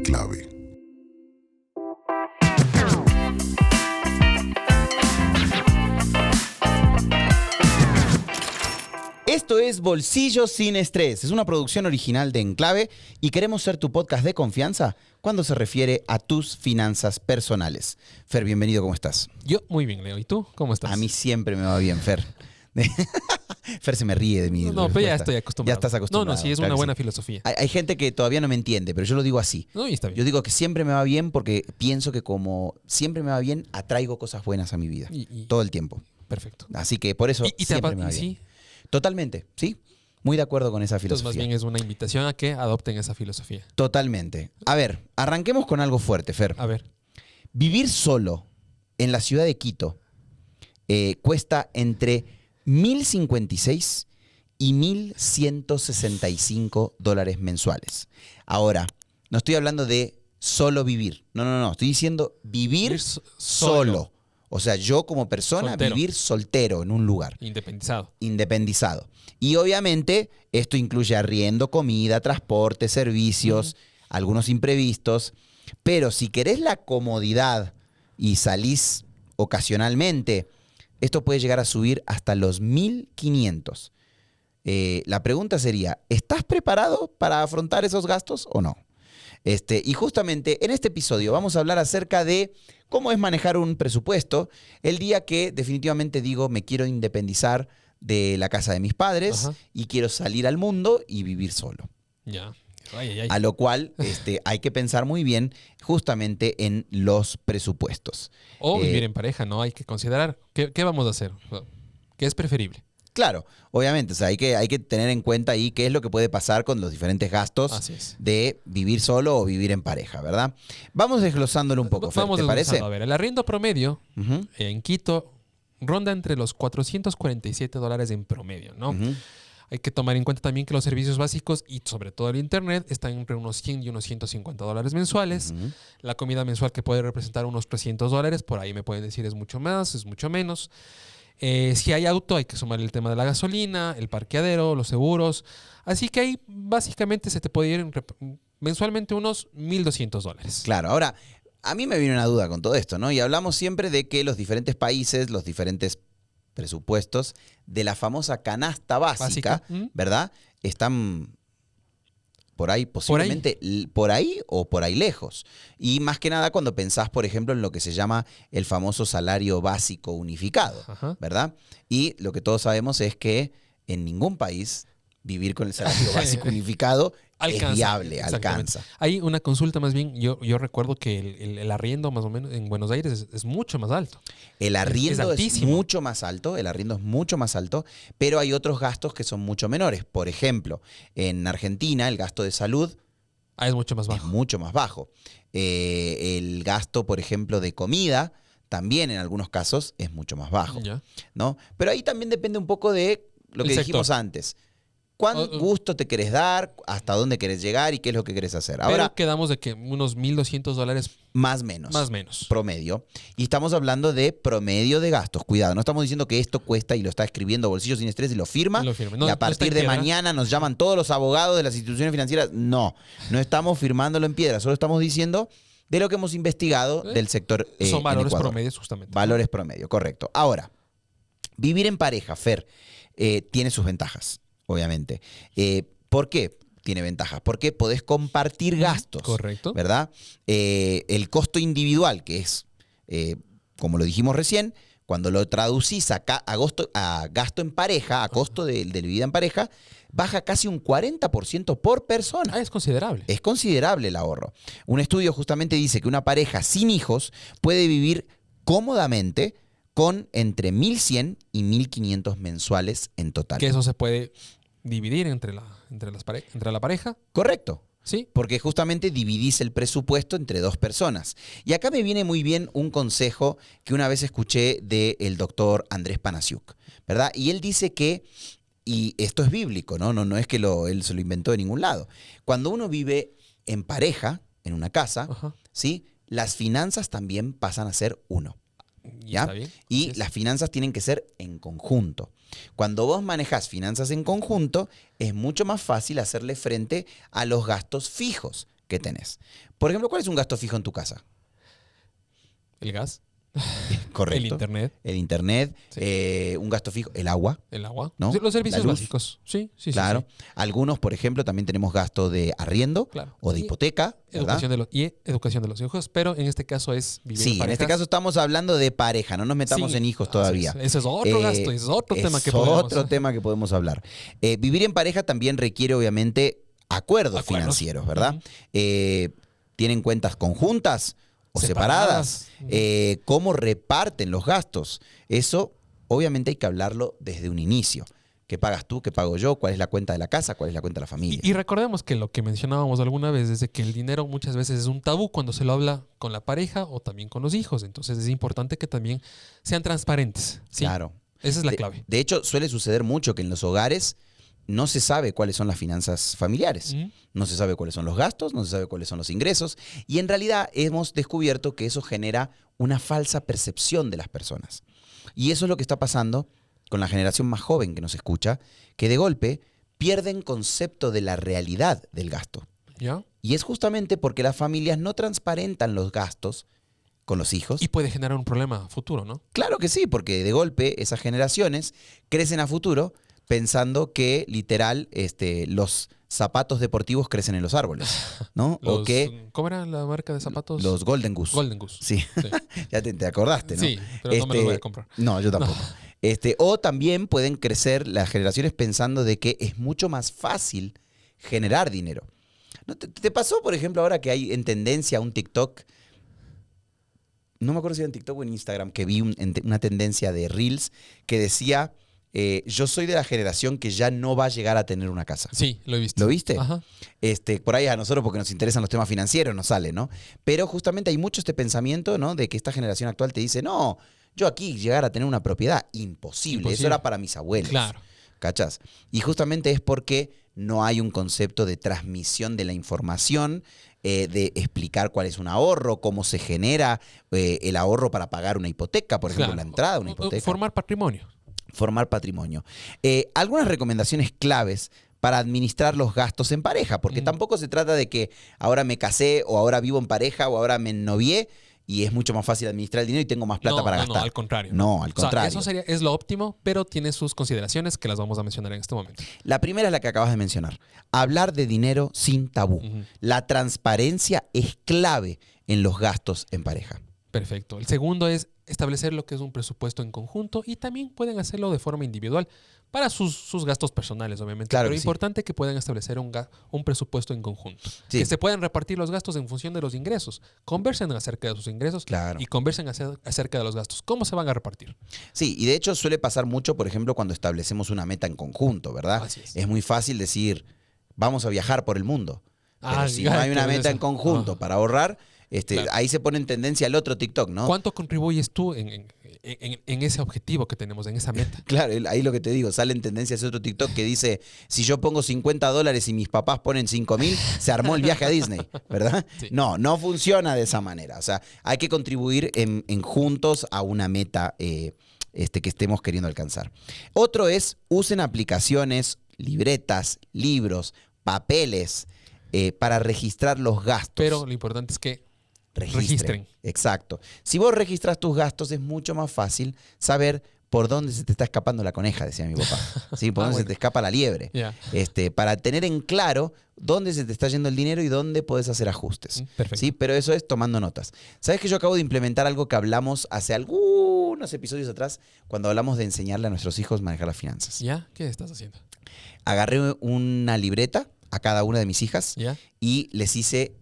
clave. Esto es Bolsillos sin Estrés. Es una producción original de Enclave y queremos ser tu podcast de confianza cuando se refiere a tus finanzas personales. Fer, bienvenido, ¿cómo estás? Yo muy bien, Leo. ¿Y tú? ¿Cómo estás? A mí siempre me va bien, Fer. Fer se me ríe de mí. No, pero ya estoy acostumbrado. Ya estás acostumbrado. No, sí, es claro una buena sí. filosofía. Hay gente que todavía no me entiende, pero yo lo digo así. No, y está bien. Yo digo que siempre me va bien porque pienso que como siempre me va bien, atraigo cosas buenas a mi vida. Todo el tiempo. Perfecto. Así que por eso siempre me va bien. ¿Sí? Totalmente, sí. Muy de acuerdo con esa Entonces, filosofía. más bien es una invitación a que adopten esa filosofía. Totalmente. A ver, arranquemos con algo fuerte, Fer. A ver. Vivir solo en la ciudad de Quito cuesta entre $1.056 y $1.165 mensuales. Ahora, no estoy hablando de solo vivir. No. Estoy diciendo vivir solo. O sea, yo como persona vivir soltero en un lugar. Independizado. Y obviamente esto incluye arriendo, comida, transporte, servicios, algunos imprevistos. Pero si querés la comodidad y salís ocasionalmente, esto puede llegar a subir hasta los 1.500. La pregunta sería, ¿estás preparado para afrontar esos gastos o no? Y justamente en este episodio vamos a hablar acerca de cómo es manejar un presupuesto el día que definitivamente digo me quiero independizar de la casa de mis padres y quiero salir al mundo y vivir solo. Ya. A lo cual hay que pensar muy bien justamente en los presupuestos. O vivir en pareja, ¿no? Hay que considerar qué vamos a hacer, qué es preferible. Claro, obviamente, o sea, hay que tener en cuenta ahí qué es lo que puede pasar con los diferentes gastos de vivir solo o vivir en pareja, ¿verdad? Vamos desglosándolo un poco, Fer, ¿te parece? A ver, el arriendo promedio en Quito ronda entre los $447 en promedio, ¿no? Hay que tomar en cuenta también que los servicios básicos y sobre todo el internet están entre unos 100 y unos $150 mensuales. La comida mensual que puede representar unos $300, por ahí me pueden decir es mucho más, es mucho menos. Si hay auto, hay que sumar el tema de la gasolina, el parqueadero, los seguros. Así que ahí básicamente se te puede ir mensualmente unos $1.200. Claro, ahora, a mí me viene una duda con todo esto, ¿no? Y hablamos siempre de que los diferentes países, los diferentes presupuestos de la famosa canasta básica, ¿verdad? Están por ahí posiblemente, por ahí o por ahí lejos. Y más que nada cuando pensás, por ejemplo, en lo que se llama el famoso salario básico unificado, ¿verdad? Y lo que todos sabemos es que en ningún país vivir con el salario básico unificado es viable, alcanza. Hay una consulta más bien, yo recuerdo que el arriendo más o menos en Buenos Aires es mucho más alto. El arriendo es mucho más alto, pero hay otros gastos que son mucho menores. Por ejemplo, en Argentina el gasto de salud es mucho más bajo. Es mucho más bajo. El gasto, por ejemplo, de comida también en algunos casos es mucho más bajo, ¿no? Pero ahí también depende un poco de lo que dijimos antes. ¿Cuánto gusto te querés dar? ¿Hasta dónde querés llegar? ¿Y qué es lo que querés hacer? Ahora, pero quedamos de que unos $1.200 más menos. Más menos. Promedio. Y estamos hablando de promedio de gastos. Cuidado, no estamos diciendo que esto cuesta y lo está escribiendo Bolsillos sin Estrés y lo firma. No, y a partir de mañana nos llaman todos los abogados de las instituciones financieras. No estamos firmándolo en piedra. Solo estamos diciendo de lo que hemos investigado del sector son valores en Ecuador. Promedios, justamente. Valores promedio, correcto. Ahora, vivir en pareja, Fer, tiene sus ventajas. Obviamente. ¿Por qué tiene ventajas? Porque podés compartir gastos. Correcto. ¿Verdad? El costo individual, que es, como lo dijimos recién, cuando lo traducís a gasto en pareja, a costo de vida en pareja, baja casi un 40% por persona. Es considerable. Es considerable el ahorro. Un estudio justamente dice que una pareja sin hijos puede vivir cómodamente con entre 1.100 y 1.500 mensuales en total. Que eso se puede dividir entre la pareja. Correcto. Sí. Porque justamente dividís el presupuesto entre dos personas. Y acá me viene muy bien un consejo que una vez escuché del doctor Andrés Panasiuk, ¿verdad? Y él dice que, y esto es bíblico, no es que él se lo inventó de ningún lado. Cuando uno vive en pareja, en una casa, ¿sí? Las finanzas también pasan a ser uno. ¿Ya? Y las finanzas tienen que ser en conjunto. Cuando vos manejás finanzas en conjunto, es mucho más fácil hacerle frente a los gastos fijos. que tenés. Por ejemplo, ¿cuál es un gasto fijo en tu casa? El gas. Correcto. El internet. El internet, sí. Un gasto fijo, el agua. El agua. ¿No? Los servicios básicos. Sí. Claro. Sí. Algunos, por ejemplo, también tenemos gasto de arriendo o de hipoteca. Educación de los hijos, pero en este caso es vivir en parejas. En este caso estamos hablando de pareja, no nos metamos en hijos todavía. Ese es otro gasto, es otro tema que podemos hablar. Vivir en pareja también requiere, obviamente, acuerdos financieros, ¿verdad? ¿Tienen cuentas conjuntas o separadas? ¿Cómo reparten los gastos? Eso, obviamente, hay que hablarlo desde un inicio. ¿Qué pagas tú? ¿Qué pago yo? ¿Cuál es la cuenta de la casa? ¿Cuál es la cuenta de la familia? Y recordemos que lo que mencionábamos alguna vez es de que el dinero muchas veces es un tabú cuando se lo habla con la pareja o también con los hijos. Entonces es importante que también sean transparentes. ¿Sí? Claro. Esa es la clave. De hecho, suele suceder mucho que en los hogares no se sabe cuáles son las finanzas familiares. No se sabe cuáles son los gastos, no se sabe cuáles son los ingresos. Y en realidad hemos descubierto que eso genera una falsa percepción de las personas. Y eso es lo que está pasando con la generación más joven que nos escucha, que de golpe pierden concepto de la realidad del gasto. ¿Ya? Y es justamente porque las familias no transparentan los gastos con los hijos. Y puede generar un problema futuro, ¿no? Claro que sí, porque de golpe esas generaciones crecen a futuro pensando que literal los zapatos deportivos crecen en los árboles, ¿no? ¿Cómo era la marca de zapatos? Los Golden Goose. Golden Goose. Sí. Ya te acordaste, ¿no? Sí, pero no me los voy a comprar. No, yo tampoco. No. O también pueden crecer las generaciones pensando de que es mucho más fácil generar dinero. ¿No te pasó, por ejemplo, ahora que hay en tendencia un TikTok? No me acuerdo si era en TikTok o en Instagram, que vi una tendencia de Reels que decía: yo soy de la generación que ya no va a llegar a tener una casa. Sí, lo he visto. ¿Lo viste? Ajá. Por ahí a nosotros, porque nos interesan los temas financieros, nos sale, ¿no? Pero justamente hay mucho este pensamiento, ¿no? De que esta generación actual te dice: no, yo aquí llegar a tener una propiedad, imposible. Eso era para mis abuelos. Claro. ¿Cachás? Y justamente es porque no hay un concepto de transmisión de la información, de explicar cuál es un ahorro, cómo se genera el ahorro para pagar una hipoteca, por ejemplo, la entrada de una hipoteca. Formar patrimonio. Formar patrimonio. Algunas recomendaciones claves para administrar los gastos en pareja, porque tampoco se trata de que ahora me casé o ahora vivo en pareja o ahora me ennovié y es mucho más fácil administrar el dinero y tengo más plata para gastar. No, al contrario. No, al contrario. O sea, eso es lo óptimo, pero tiene sus consideraciones que las vamos a mencionar en este momento. La primera es la que acabas de mencionar. Hablar de dinero sin tabú. La transparencia es clave en los gastos en pareja. Perfecto. El segundo es establecer lo que es un presupuesto en conjunto y también pueden hacerlo de forma individual para sus gastos personales, obviamente. Claro, pero es importante que puedan establecer un presupuesto en conjunto. Sí. Que se puedan repartir los gastos en función de los ingresos. Conversen acerca de sus ingresos y conversen acerca de los gastos. ¿Cómo se van a repartir? Sí, y de hecho suele pasar mucho, por ejemplo, cuando establecemos una meta en conjunto, ¿verdad? Así es. Es muy fácil decir: vamos a viajar por el mundo. Pero si no hay una meta en conjunto para ahorrar, ahí se pone en tendencia el otro TikTok, ¿no? ¿Cuánto contribuyes tú en ese objetivo que tenemos, en esa meta? Claro, ahí lo que te digo, sale en tendencia ese otro TikTok que dice: si yo pongo $50 y mis papás ponen 5.000, se armó el viaje a Disney, ¿verdad? Sí. No funciona de esa manera. O sea, hay que contribuir en juntos a una meta que estemos queriendo alcanzar. Otro es: usen aplicaciones, libretas, libros, papeles para registrar los gastos. Pero lo importante es que registren. Exacto. Si vos registras tus gastos, es mucho más fácil saber por dónde se te está escapando la coneja, decía mi papá. ¿Sí? Por dónde se te escapa la liebre. Yeah. Para tener en claro dónde se te está yendo el dinero y dónde podés hacer ajustes. Perfecto. ¿Sí? Pero eso es tomando notas. ¿Sabes que yo acabo de implementar algo que hablamos hace algunos episodios atrás cuando hablamos de enseñarle a nuestros hijos a manejar las finanzas? ¿Ya? ¿Qué estás haciendo? Agarré una libreta a cada una de mis hijas y les hice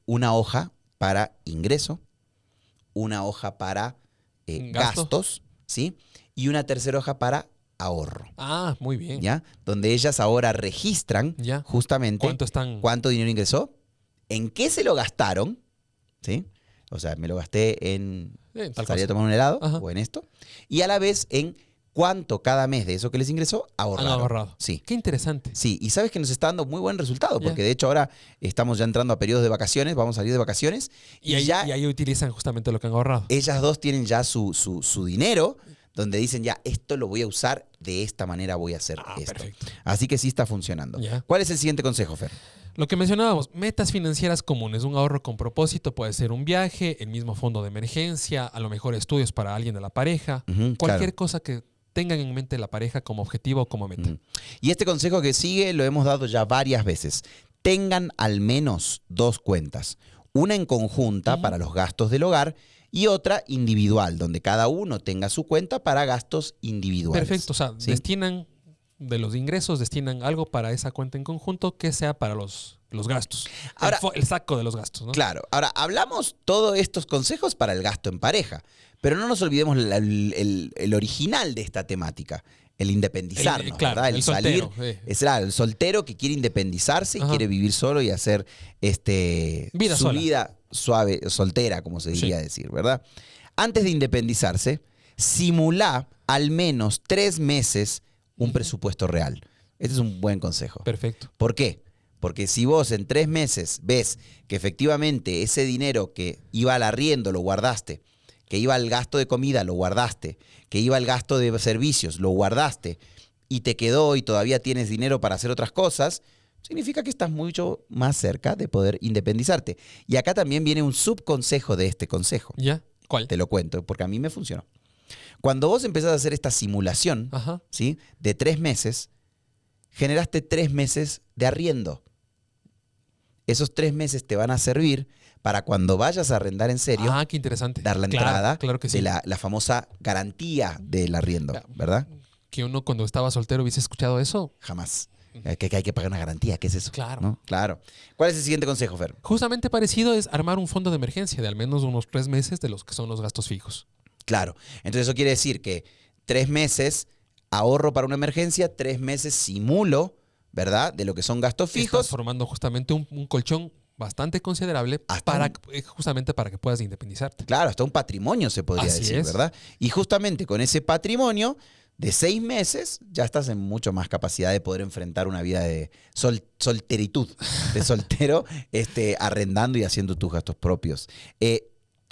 una hoja para ingreso, una hoja para gastos, ¿sí? Y una tercera hoja para ahorro. Ah, muy bien. ¿Ya? Donde ellas ahora registran justamente cuánto dinero ingresó, en qué se lo gastaron, ¿sí? O sea, me lo gasté en salir a tomar un helado o en esto, y a la vez en cuánto cada mes de eso que les ingresó ahorraron. Han ahorrado. Sí. Qué interesante. Sí, y sabes que nos está dando muy buen resultado, porque de hecho ahora estamos ya entrando a periodos de vacaciones, vamos a salir de vacaciones. Y ahí utilizan justamente lo que han ahorrado. Ellas dos tienen ya su dinero donde dicen ya, esto lo voy a usar, de esta manera voy a hacer esto. Perfecto. Así que sí está funcionando. Ya. ¿Cuál es el siguiente consejo, Fer? Lo que mencionábamos, metas financieras comunes, un ahorro con propósito, puede ser un viaje, el mismo fondo de emergencia, a lo mejor estudios para alguien de la pareja, cualquier cosa que tengan en mente la pareja como objetivo o como meta. Y este consejo que sigue lo hemos dado ya varias veces. Tengan al menos 2 cuentas. Una en conjunta para los gastos del hogar y otra individual, donde cada uno tenga su cuenta para gastos individuales. Perfecto, o sea, ¿sí? destinan de los ingresos, destinan algo para esa cuenta en conjunto que sea para los gastos. Ahora, el saco de los gastos, ¿no? Claro. Ahora, hablamos todos estos consejos para el gasto en pareja, pero no nos olvidemos el original de esta temática. El independizarnos, claro, ¿verdad? el salir. soltero. Es el soltero que quiere independizarse y quiere vivir solo y hacer vida su sola. vida suave, soltera, como se diría decir, ¿verdad? Antes de independizarse, simulá al menos 3 meses un presupuesto real. Este es un buen consejo. Perfecto. ¿Por qué? Porque si vos en 3 meses ves que efectivamente ese dinero que iba al arriendo lo guardaste, que iba al gasto de comida lo guardaste, que iba al gasto de servicios lo guardaste y te quedó y todavía tienes dinero para hacer otras cosas, significa que estás mucho más cerca de poder independizarte. Y acá también viene un subconsejo de este consejo. ¿Ya? ¿Cuál? Te lo cuento, porque a mí me funcionó. Cuando vos empezás a hacer esta simulación, ¿sí? De 3 meses, generaste 3 meses de arriendo. Esos 3 meses te van a servir para cuando vayas a arrendar en serio, qué interesante. dar la entrada claro que sí. de la famosa garantía del arriendo, ¿verdad? Que uno cuando estaba soltero hubiese escuchado eso. Jamás. Que hay que pagar una garantía, ¿qué es eso? Claro. ¿No? Claro. ¿Cuál es el siguiente consejo, Fer? Justamente parecido es armar un fondo de emergencia de al menos unos 3 meses de los que son los gastos fijos. Claro. Entonces eso quiere decir que 3 meses ahorro para una emergencia, 3 meses simulo, ¿verdad? De lo que son gastos fijos. Estás formando justamente un colchón bastante considerable justamente para que puedas independizarte. Claro, hasta un patrimonio se podría decir, ¿verdad? Y justamente con ese patrimonio de 6 meses ya estás en mucho más capacidad de poder enfrentar una vida de solteritud, de soltero, arrendando y haciendo tus gastos propios.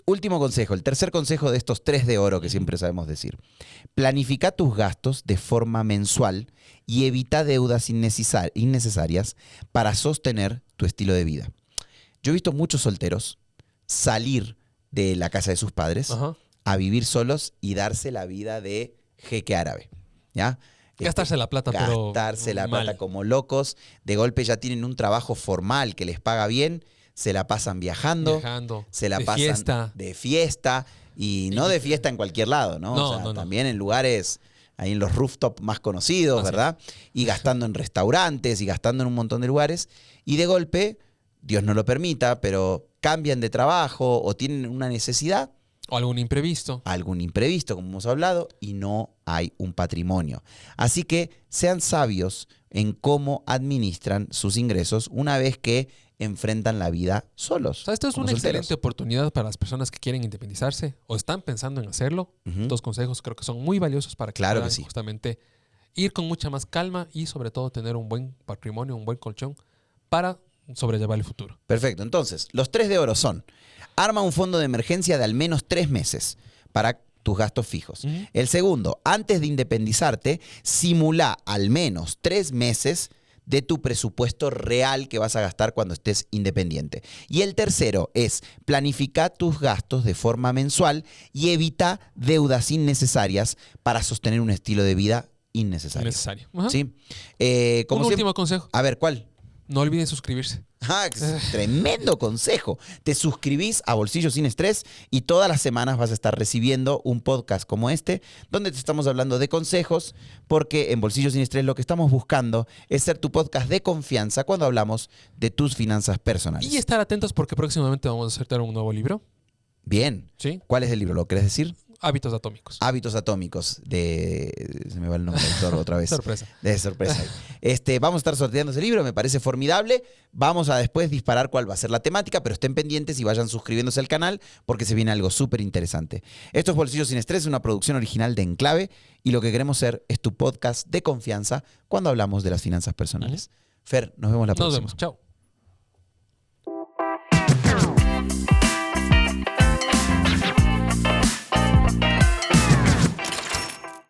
Último consejo, el tercer consejo de estos 3 de oro que siempre sabemos decir. Planifica tus gastos de forma mensual y evita deudas innecesarias para sostener tu estilo de vida. Yo he visto muchos solteros salir de la casa de sus padres a vivir solos y darse la vida de jeque árabe, ¿ya? Gastarse la plata, pero gastarse la plata como locos. De golpe ya tienen un trabajo formal que les paga bien, se la pasan viajando, se la pasan de fiesta y no de fiesta en cualquier lado, ¿no? O sea, también en lugares, ahí en los rooftop más conocidos, ¿verdad? Y gastando en restaurantes y gastando en un montón de lugares. Y de golpe, Dios no lo permita, pero cambian de trabajo o tienen una necesidad. O algún imprevisto. Algún imprevisto, como hemos hablado, y no hay un patrimonio. Así que sean sabios en cómo administran sus ingresos una vez que enfrentan la vida solos. O sea, esto es una excelente oportunidad para las personas que quieren independizarse o están pensando en hacerlo. 2 consejos creo que son muy valiosos para que puedan justamente ir con mucha más calma y sobre todo tener un buen patrimonio, un buen colchón para sobrellevar el futuro. Perfecto. Entonces, los 3 de oro son: arma un fondo de emergencia de al menos 3 meses para tus gastos fijos. El segundo, antes de independizarte, simula al menos 3 meses de tu presupuesto real que vas a gastar cuando estés independiente. Y el tercero es planificar tus gastos de forma mensual y evita deudas innecesarias para sostener un estilo de vida innecesario. ¿Sí? Un último consejo. A ver, ¿cuál? No olviden suscribirse. Tremendo consejo. Te suscribís a Bolsillo Sin Estrés y todas las semanas vas a estar recibiendo un podcast como este, donde te estamos hablando de consejos, porque en Bolsillo Sin Estrés lo que estamos buscando es ser tu podcast de confianza cuando hablamos de tus finanzas personales. Y estar atentos porque próximamente vamos a hacer un nuevo libro. Bien. ¿Sí? ¿Cuál es el libro? ¿Lo querés decir? Hábitos Atómicos. Hábitos Atómicos. Se me va el nombre del autor otra vez. Sorpresa. De sorpresa. Vamos a estar sorteando ese libro, me parece formidable. Vamos a después disparar cuál va a ser la temática, pero estén pendientes y vayan suscribiéndose al canal porque se viene algo súper interesante. Esto es Bolsillo Sin Estrés, una producción original de Enclave, y lo que queremos ser es tu podcast de confianza cuando hablamos de las finanzas personales. Fer, nos vemos la próxima. Nos vemos. Chao.